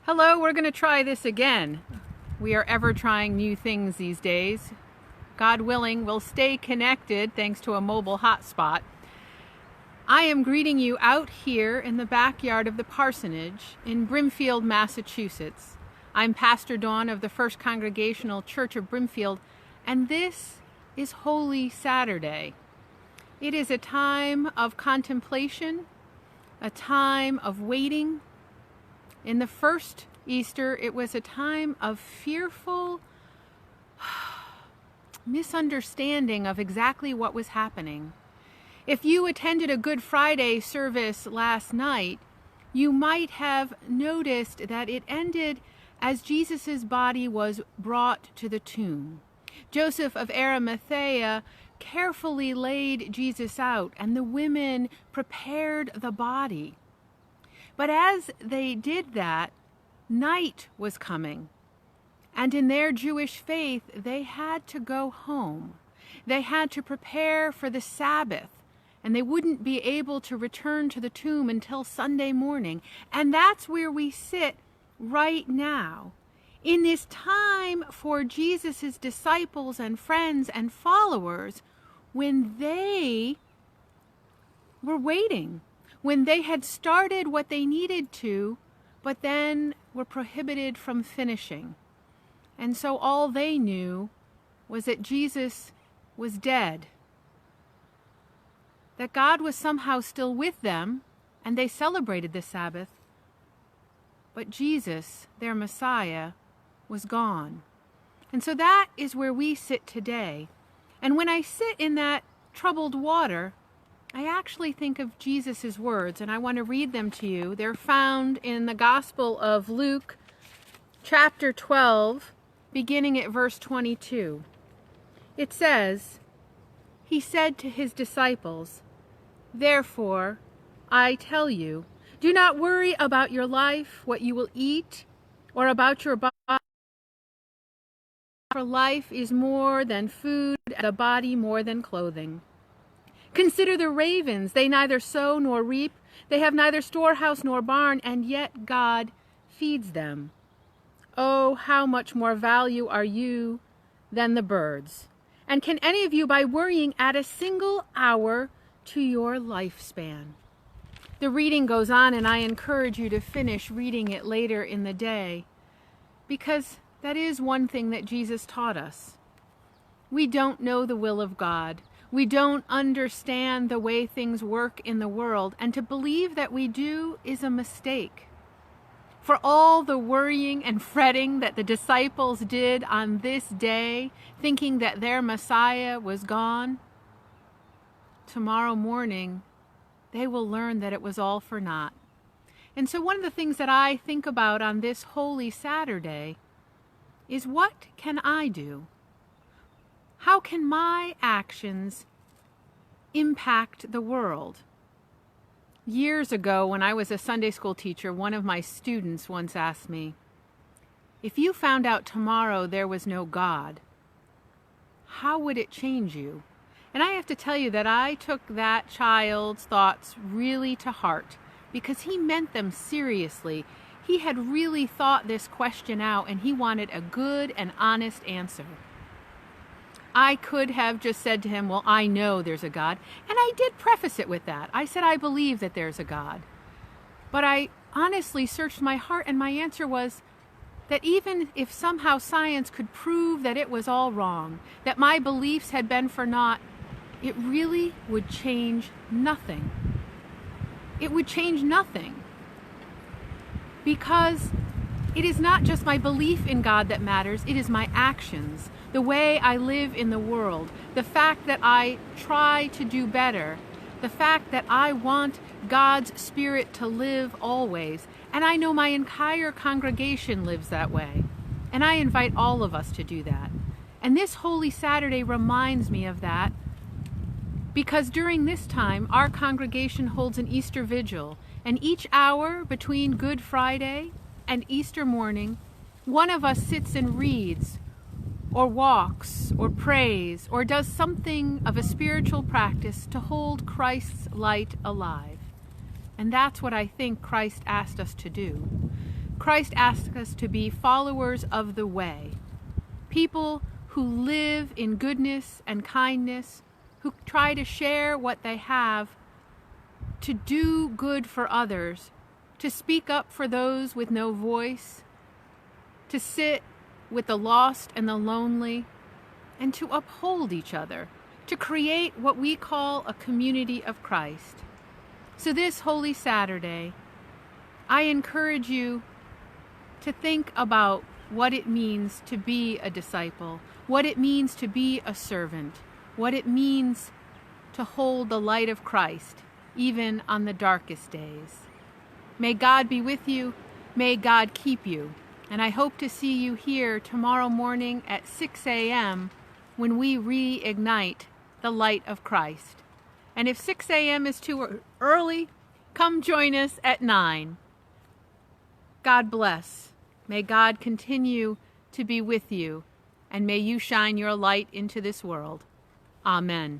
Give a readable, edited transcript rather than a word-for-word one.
Hello, we're going to try this again. We are ever trying new things these days. God willing, we'll stay connected thanks to a mobile hotspot. I am greeting you out here in the backyard of the parsonage in Brimfield, Massachusetts. I'm Pastor Dawn of the First Congregational Church of Brimfield, and this is Holy Saturday. It is a time of contemplation, a time of waiting. In the first Easter, it was a time of fearful misunderstanding of exactly what was happening. If you attended a Good Friday service last night, you might have noticed that it ended as Jesus' body was brought to the tomb. Joseph of Arimathea carefully laid Jesus out, and the women prepared the body. But as they did that, night was coming. And in their Jewish faith, they had to go home. They had to prepare for the Sabbath, and they wouldn't be able to return to the tomb until Sunday morning. And that's where we sit right now. In this time for Jesus' disciples and friends and followers, when they were waiting, when they had started what they needed to, but then were prohibited from finishing. And so all they knew was that Jesus was dead, that God was somehow still with them, and they celebrated the Sabbath. But Jesus, their Messiah, was gone. And so that is where we sit today. And when I sit in that troubled water, I actually think of Jesus' words, and I want to read them to you. They're found in the Gospel of Luke, chapter 12, beginning at verse 22. It says, "He said to his disciples, 'Therefore, I tell you, do not worry about your life, what you will eat, or about your body. For life is more than food, and the body more than clothing. Consider the ravens, they neither sow nor reap, they have neither storehouse nor barn, and yet God feeds them. Oh, how much more value are you than the birds? And can any of you, by worrying, add a single hour to your lifespan?'" The reading goes on, and I encourage you to finish reading it later in the day, because that is one thing that Jesus taught us. We don't know the will of God. We don't understand the way things work in the world, and to believe that we do is a mistake. For all the worrying and fretting that the disciples did on this day, thinking that their Messiah was gone, tomorrow morning they will learn that it was all for naught. And so one of the things that I think about on this Holy Saturday is, what can I do? How can my actions impact the world? Years ago, when I was a Sunday school teacher, one of my students once asked me, "If you found out tomorrow there was no God, how would it change you?" And I have to tell you that I took that child's thoughts really to heart, because he meant them seriously. He had really thought this question out, and he wanted a good and honest answer. I could have just said to him, "Well, I know there's a God." And I did preface it with that. I said, "I believe that there's a God." But I honestly searched my heart, and my answer was that even if somehow science could prove that it was all wrong, that my beliefs had been for naught, it really would change nothing. It would change nothing. Because it is not just my belief in God that matters, it is my actions, the way I live in the world, the fact that I try to do better, the fact that I want God's Spirit to live always. And I know my entire congregation lives that way. And I invite all of us to do that. And this Holy Saturday reminds me of that, because during this time, our congregation holds an Easter Vigil. And each hour between Good Friday and Easter morning, one of us sits and reads, or walks, or prays, or does something of a spiritual practice to hold Christ's light alive. And that's what I think Christ asked us to do. Christ asks us to be followers of the way, people who live in goodness and kindness, who try to share what they have, to do good for others, to speak up for those with no voice, to sit with the lost and the lonely, and to uphold each other, to create what we call a community of Christ. So this Holy Saturday, I encourage you to think about what it means to be a disciple, what it means to be a servant, what it means to hold the light of Christ, even on the darkest days. May God be with you. May God keep you. And I hope to see you here tomorrow morning at 6 a.m. when we reignite the light of Christ. And if 6 a.m. is too early, come join us at 9. God bless. May God continue to be with you, and may you shine your light into this world. Amen.